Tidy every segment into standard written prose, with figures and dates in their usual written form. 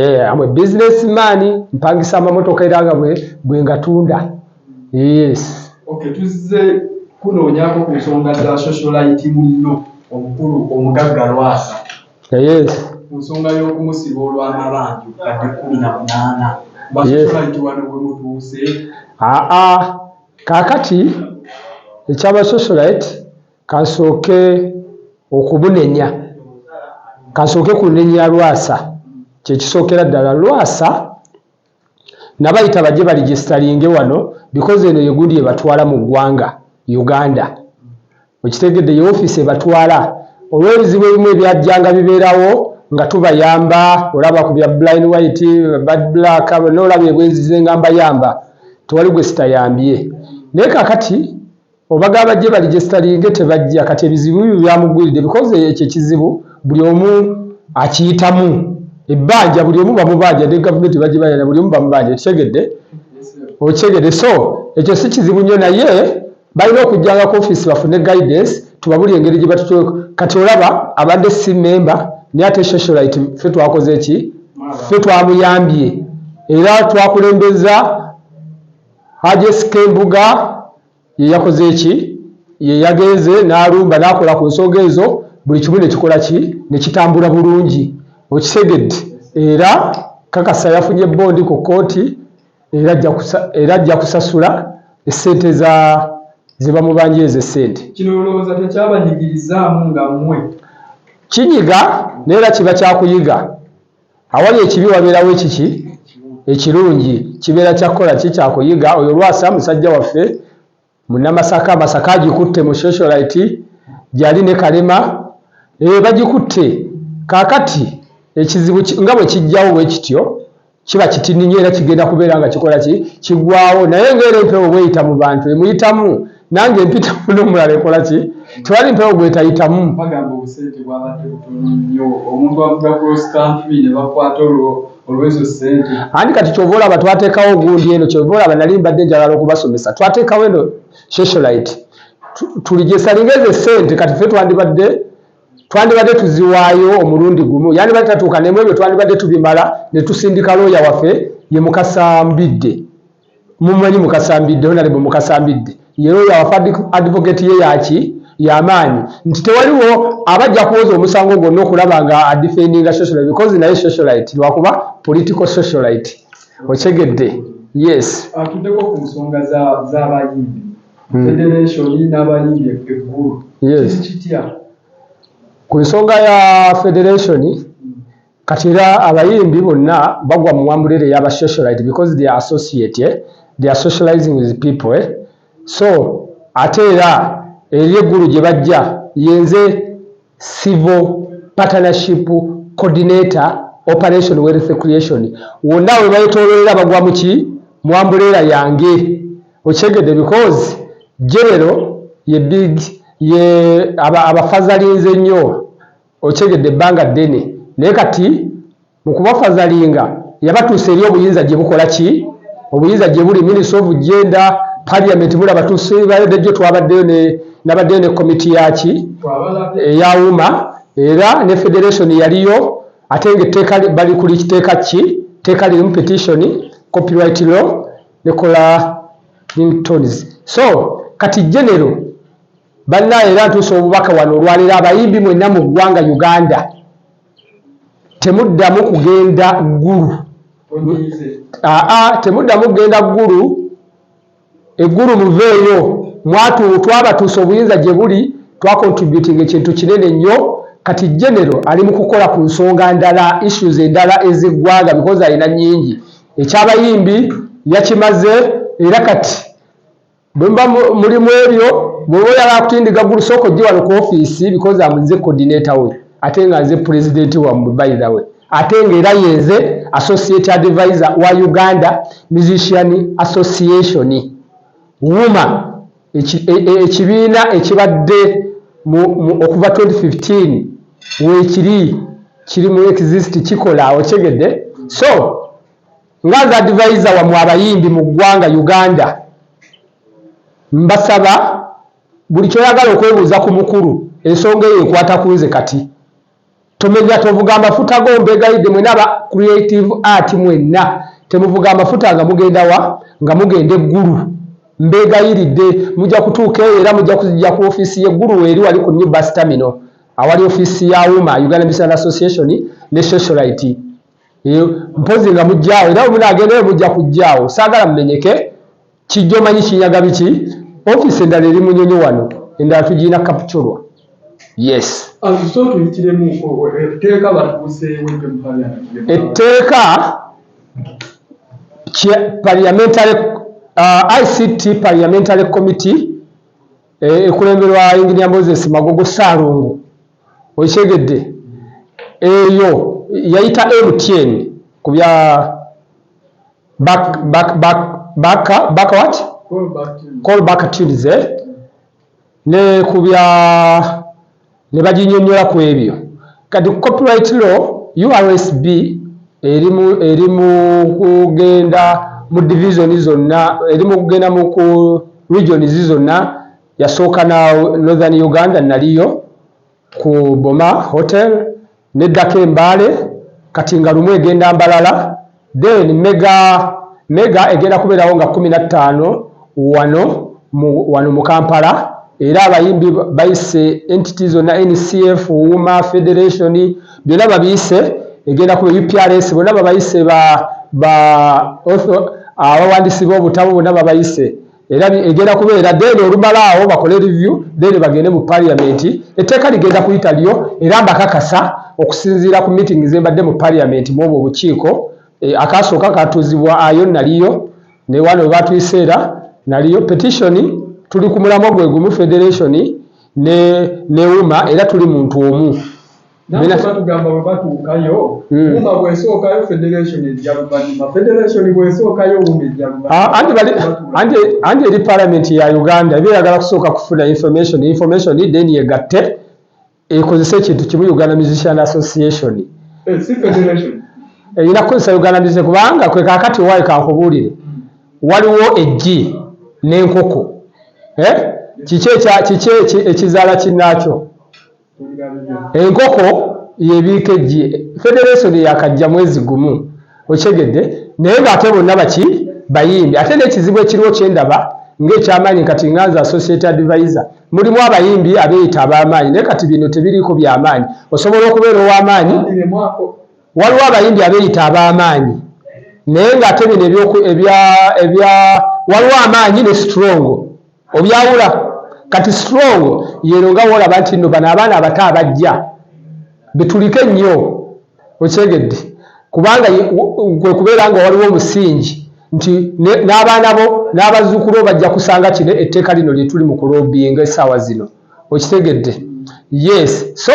I'm a businessman, mpangisa amamotoka era nga bwe ngatunda. Yes. Okay, tuzze kunoonyako ku nsonga za socialite muno omukulu omugagga Lwasa. Yes. Ku nsonga y'okumusiba olw'amabanjo kadde 18. Basocialite wano bwe mutuuse. Kaakati ekyaba socialite kansooke okubunenya. Kansooke kunenya Lwasa. Kyekisookera ddala Lwasa nabayita bajje baregistaringe wano because eno yegundi ebatwala mu ggwanga Uganda. Wekitegedde ye office ebatwala olw'ebizibu ebimu ebyajjanga bibeerawo nga tubayamba olaba ku bya blind white bad black n'olaba ebwenzize nga mbayamba tewali gwe sitayambye. Naye kaakati obaga bajje baregistaringe tebajja kati ebizibu byo byamugwiridde because ekyo ekizibu buli omu akiyitamu. Ebbanja buli omu bamubanja ne gavumenti bagibayana buli omu bamubanja okitegedde so ekyo si kizibu nnyo naye balina okujjanga ku office bafune guidance tubabuli engeri gye batutuuka kati olaba abadde si member ne ate socialite ffe twakoze eki ffe twamuyambye era twakulembeza Haji Skembuga ye yakoze eki ye yagenze n'alumba n'akola ku nsonga ezo buli kimu ne kikola ki ne kitambula bulungi. Okitegedde era kakasa yafunye bondi ku kooti era ajja kusasula essente ze bamubanja ezo essente. Kino olowooza tekyabanyigirizaamu nga mmwe? Kinyiga neera kiba kyakuyiga. Awali ekibi wabeerawo ekiki ekirungi kibeera kyakukola ki kyakuyiga. Oyo Lwasa musajja waffe munnamasaka Masaka agikutte mu socialite gyali ne Kalema bagikutte. Kaakati ekizibu nga bwe kijjawo bwe kityo kiba kitininye era kigenda kubeera nga kikola ki kiggwawo naye ng'era empewo bweyita mu bantu emuyitamu nange empitamu n'omulala ekola ki tewali mpewo gwetayitamu. Bagamba obusente bwabadde butono nnyo omuntu avuga cross country ne bakwata olw'ezo ssente. Andi kati kyova olaba twateekawo ogundi eno kyova olaba nali mbadde njagala okubasomesa twateekawo eno socialite tuligesalinga ezo ssente kati ffe twandibadde tuziwaayo omulundi gumu yani batatuuka nemwe ebyo twandibadde tubimala ne tusindika looya waffe ye Mukasambidde. Mumanyi Mukasambidde honorable Mukasambidde ye looya waffe advocate ye yaki y'amaanyi nti tewaliwo abajja kuwoza omusango gwonna okulaba nga adefendinga socialite because naye socialite lwakuba political socialite. Okitegedde? Yes. Atuddeko ku nsonga z'abayimbi federation n'abayimbi Egulu. Yes. Kitya ku nsonga ya federation kati era abayimbi bonna bagwa mu umbrella y'aba socialite because they are associate they are socializing with people so ate era Egulu gye bajja yenze civil partnership coordinator operation wealth creation wonna we bayetoolera bagwa mu ki mu umbrella yange. Okitegedde because general ye big ye abafazalinze nnyo okitegedde ebbanga ddene naye kati mu kubafazalinga yabatuusa eri obuyinza gye bukola ki obuyinza gye buli minister of gender parliament bula batuusa baleddejo twabaddeyo nabaddeyo ne komiti yaki eyawuma era ne federation yaliyo ate nga bali kuli kiteeka ki teeka lirimu petition copyright law nekola ringtones so kati general bannaye era ntuusa obubaka wano olwaliro abayimbi mwenna mu ggwanga Uganda temuddamu kugenda Gulu. Temuddamu kugenda Gulu. Egulu muveeyo twabatuusa obuyinza gye buli twacontributing ekintu kinene nnyo kati general ali mu kukola ku nsonga ndala issues endala ez'eggwanga because alina nnyingi ekyabayimbi yakimaze era kati bwe mba mulimu ebyo bw'oba oyagala kutindiga Gulu sooka ojje wano ku office because amuze coordinator we ate nga nze president wammwe by the way ate ng'era yenze associate advisor wa Uganda Musician Association wuma ekibiina ekibadde okuva 2015 kiri mu exist kikola okitegedde so nga advisor wammwe abayimbi mu ggwanga Uganda mbasaba buli kyoyagala okwebuuza ku mukulu ensonga eyo ekwata ku nze kati tomenya tovuga amafuta go mbegayidde mwena aba creative art mwenna temuvuga amafuta nga mugenda wa nga mugenda Egulu mbegayiridde mujja kutuuka era mujja kujja ku office y'Egulu eri wali ku New Bus Terminal awali office ya UMA Uganda Business Association ne Socialite mpozi nga mujjaawo era munagenda mujja kujjaawo saagala mmenyeke kijjo manyi kinyaga biki office endala eri Munyonyo wano endala tugina Kapchorwa. Yes. So tuyitiremu etteeka batuuseewo ebyo mu Parliament. Etteeka parliamentary ICT Parliamentary Committee ekulemberwa Engineer Moses Magogo Ssalongo okitegedde eyo yayita MTN ku bya call back tunes ne ku bya ne baginyonnyola ku ebyo kati copyright law URSB erimu kugenda mu division zonna erimu kugenda mu ku regions zonna yasooka na Northern Uganda naliyo ku Boma Hotel neddako Mbale kati nga lumu egenda Mbalala then mega egenda kubeerawo nga 15 wano mu Kampala era abayimbi bayise entities zonna NCF UMA Federation byonna babiyise egenda kuba UPRS bonna babayise abawandiisi b'obutabo bonna babayise era egenda kubeera then olumalaawo bakole review then bagende mu Parliament etteeka ligenda kuyita lyo era mbakakasa okusinziira ku meeting zembadde mu Parliament mu obwo obukiiko akasooka katuuzibwa ayo naliyo ne wano we batuyiseera naliyo petition tuli ku mulamwa gwe gumu Federation ne UMA era tuli muntu omu tugamba bwe batuukayo UMA bw'esookayo Federation ejja luvannyuma Federation bw'esookayo UMA ejja luvannyuma andi eri Parliament ya Uganda ebyeyagala kusooka kufuna information then yegatte ekozesa ekintu kimu Uganda Musician Association si Federation erina kukozesa Uganda Musician kubanga kwe kaakati waayo kankubuulire waliwo eggi n'enkoko kiki ekizaala kinnaakyo enkoko yebiika eggi Federation yakajja mwezi gumu okyegedde naye ng'ate bonna baki bayimbi ate n'ekizibu ekiriwo kyendaba ng'ekyamaanyi kati nganza associate advisor mulimu abayimbi abeeyita ab'amaanyi naye kati bino tebiriiko by'amaanyi osobola okubeera ow'amaanyi waliwo abayimbi abeeyita ab'amaanyi naye ng'ate bino waliwo amaanyi ne strong obyawula kati strong yero nga wolaba nti nno bano abaana abato abajja betulike nnyo okyegedde kubanga kwe kubeera nga waliwo omusingi nti n'abaana bo n'abazzukulu bajja kusanga kino etteeka lino lye tuli mu kulobinga essaawa zino okitegedde. Yes, so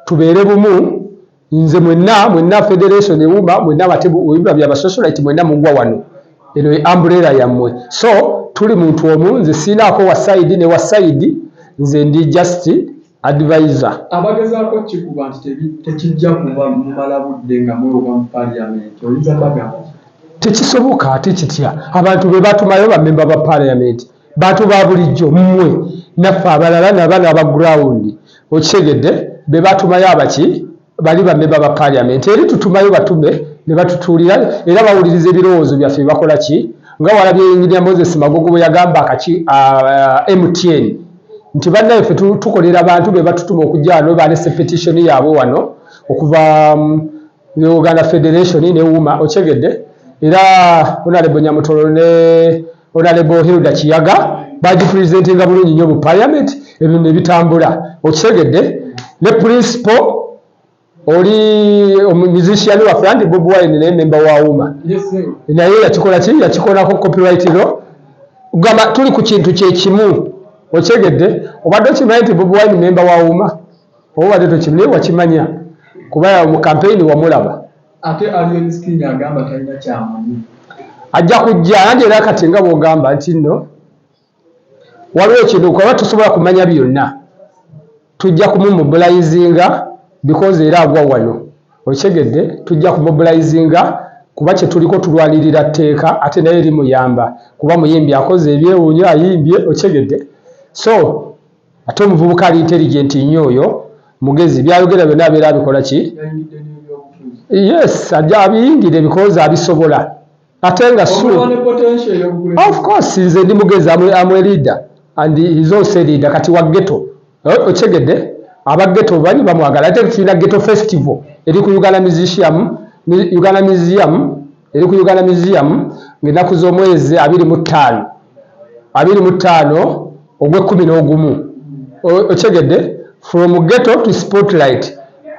tubeere bumu nze mwenna Federation ewuma mwenna batebuwimba bya Socialite mwenna mugwa wano eno umbrella yammwe so tuli muntu omu nze sinaako wa side ne wa side nze ndi just advisor abagezaako kikuba nti tekijja kuba mumala budde nga mweruka mu Parliament oyinza bagamba tekisoboka ate kitya abantu be batumayo bamemba ba Parliament bantu ba bulijjo mmwe naffe abalala n'abaana aba ground okitegedde be batumayo abaki bali bamemba ba Parliament eri tutumayo batume ne batutuulira era bawuliriza ebirowoozo byaffe bakola ki nga walabye Engineer Moses Magogo bwe yagamba akaki MTN nti bannaffe tukolera abantu be batutuma okujja wano baanese petition yaabwe wano okuva Uganda Federation ne UMA okyegedde era Honorable Nyamutolo ne Honorable Hilda Kiyaga bagipresentinga bulungi nnyo mu Parliament ebintu ne bitambula okyegedde ne principal oli musician wa Frank Bob Wine ne member wa UMA naye yakikola ki yakikolako copyright law gama tuli ku kintu kyekimu okyegedde obadde okimanyi nti Bob Wine member wa UMA obadde tokimanyi wakimanya kuba mu campaign wamulaba ate Alien Skin agamba talina kyamanyi ajja kujja nange era kati nga bw'ogamba nti nno waliwo ekintu kuba tusobola kumanya byonna tujja kumumobilizinga because era agwa wano okyegedde tujja kumumobilizinga kuba kye tuliko tulwanirira tteeka ate naye limuyamba kuba muyimbi akoze ebyewuunyo ayimbye okyegedde so ate omuvubuka ali intelligent nnyo oyo mugezi byayogera byonna abeera abikola ki yes ajja abiyingire because abisobola ate nga of course nze ndi mugezi amwe leader and he's also leader kati wa ghetto okyegedde abageto bali bamwagala ate tulina ghetto festival eri ku Uganda Museum eri ku Uganda Museum ng'ennaku z'omwezi 25 ogw'Ekumi okyegedde from ghetto to spotlight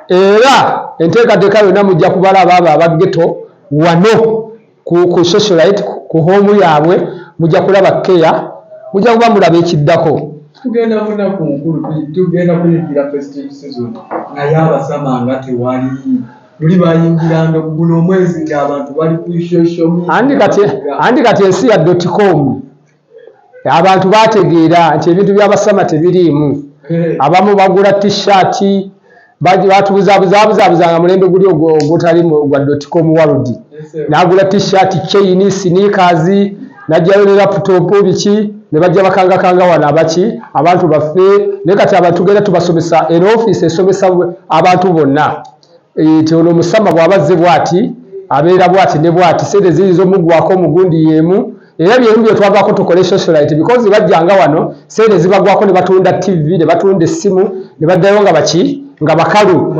era enteekateeka yonna mujja kubalaba abo abageto wano ku socialite ku home yaabwe mujja kulaba keya mujja kuba mulaba ekiddako tugenda munaku nkulu tugenda kuyingira festive season naye abasama nga tewali luli bayingiranga guno omwezi ng'abantu bali ku social media andi kati ensi ya .com abantu bategeera nti ebintu by'abasama tebiriimu abamu bagula t-shirt batubuzaabuzanga mulembe guli ogutali gwa .com world n'agula t-shirt chain sneakers n'ajjayo ne laptop biki ne bajja bakangakanga wano abaki abantu baffe ne kati abantu tugenda tubasomesa en office esomesa abantu bonna nti ono omusama bw'abazze bw'ati abeera bw'ati ne bw'ati sente ziyinza omugwako omugundi yeemu era byemu bye twavaako tukole socialite because bajjanga wano sente zibagwako ne batunda TV ne batunda essimu ne baddayo nga baki nga bakalu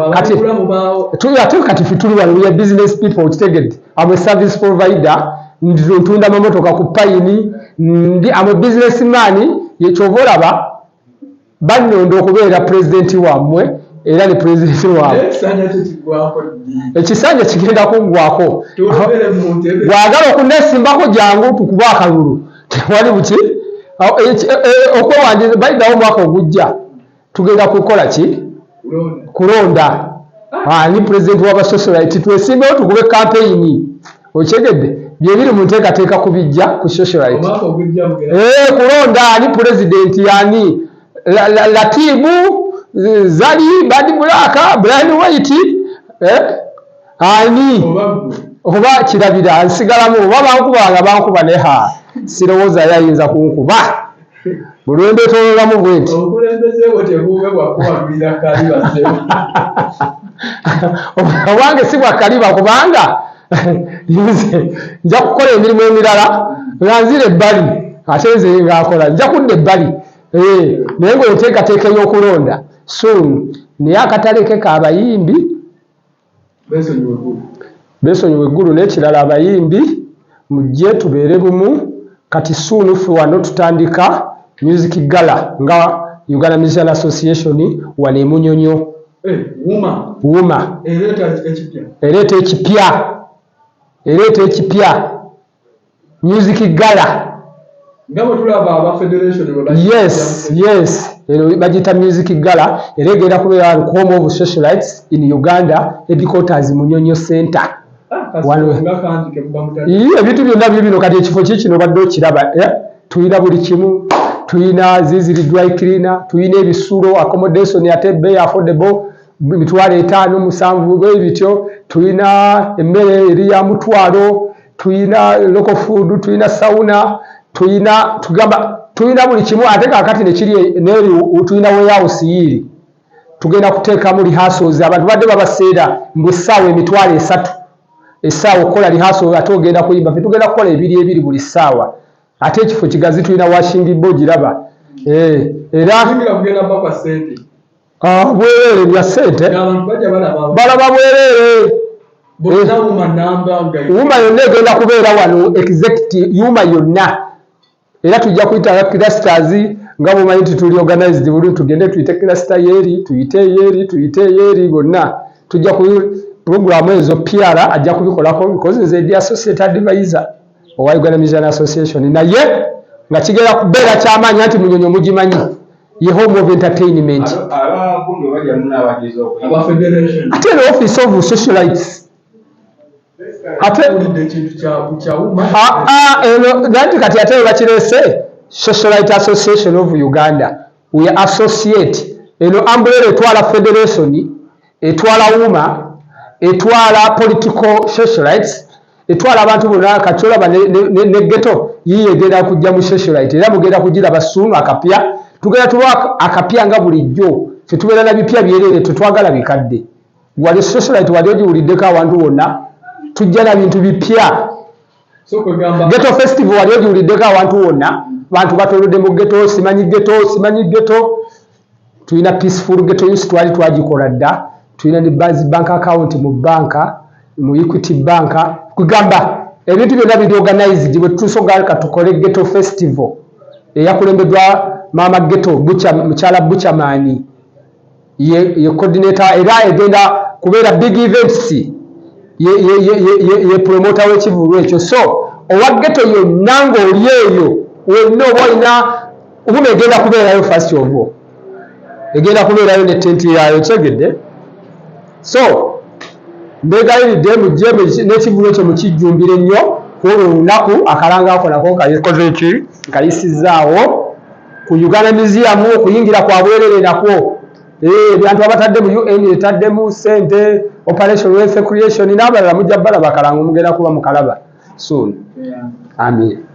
kati ffe tuli wano we are business people okitegedde am a service provider ntunda mamotoka ku payini ndi am a businessman yekyova olaba bannonda okubeera pulezidenti wammwe era ne pulezidenti waabwe ekisanja kigenda kuggwako bwagala okunesimbako jangu tukuba akalulu tewali buki okwewandiza balidawo omwaka ogujja tugenda kukola ki kulonda ani pulezidenti w'abasocialite twesimbewo tukube kampeyini okyegedde byebiri mu nteekateeka kubijja ku socialite kulonda ani pulezidenti yani Latibu Zali Badi Bulaka Brian White ani oba kirabira nsigalamu oba bankubanga bankuba neha sirowooza yayinza kunkuba bulwembe tololamu bwenti obange si bwa kaliba kubanga nja kukola emirimu emirala nga nzira ebbali ate nze ngaakola nja kudda ebbali naye ng'oteekateeka ey'okulonda soon naye akatale ke k'abayimbi beesonyiwa Egulu n'ekirala abayimbi mujje tubeere bumu kati soon ffe wano tutandika music gala nga Uganda Musician Association wano emunyonyo wuma ereeta ekipya music gala yes bagita music gala era egenda kubeera home of socialites in Uganda headquarters Munyonyo Center ebintu byonna bino kati ekifo kikino badde okiraba tuyina buli kimu tuyina ziziri dry cleaner tuyina ebisulo accommodation ate bay affordable $5,700 bwebityo tuyina emmere eri ya mutwalo tuyina local food tuyina sauna tuyina buli kimu ate kakati nekiri neri tuyina warehouse yiri tugenda kuteekamu rehearsals abantu badde babaseera mbu essaawa $3 essaawa okukola rehearsal ate ogenda kuyimba ffe tugenda kukola ebiri buli ssaawa ate ekifo kigazi tuyina washing board giraba era bwereere bya ssente balaba bwereere yuma yonna egenda kubeera wano executive yuma yonna era tujja kuyita clusters nga bumanyi nti tuli organized bulungi tugende tuyite cluster yeri tuyite yeri bonna tujja ku programu ezo PR ajja kubikolako because nze ndi associate advisor owa Uganda Musician Association naye nga kigera kubeera kyamaanyi nti Munyonyo mugimanyi ye home of entertainment ate the office of socialites ate kati ate bakirese Socialite Association of Uganda we associate eno umbrella etwala federation etwala wuma etwala political socialites etwala abantu bonna kacholaba ne ghetto yiye egenda kujja mu socialite era mugenda kugira basunu akapya tugenda tuwa akapya nga bulijjo ffe tubeera na bipya byerere tetwagala bikadde. Wali socialite wali ogiwuliddeko awantu wonna tujja na bintu bipya. Ghetto festival wali ogiwuliddeko awantu wonna bantu batolodde mu ghetto simanyi ghetto tulina peaceful ghetto youth twali twagikola dda tulina ne bank account mu banka mu Equity bank kugamba ebintu byonna biri organized bwe tusoga tukole ghetto festival eyakulembeddwa mama ghetto mukyala Buchamani ye coordinator era egenda kubeera big events ye promoter w'ekivulu ekyo. So owa ghetto yonna ng'oli eyo wenna oba olina obume egenda kubeerayo first of all egenda kubeerayo ne tenti yayo kyegedde. So mbegayiridde mujje n'ekivulu ekyo mukijjumbire nnyo olwo olunaku akalanga ako nako kayikoze eki kayisizaawo ku Uganda Museum okuyingira kwa bwerere nakwo ebyantu abatadde mu UN etaddemu ssente operation wealth creation n'abalala mujja balaba kalanga mugenda kuba mukalaba soon. Amen.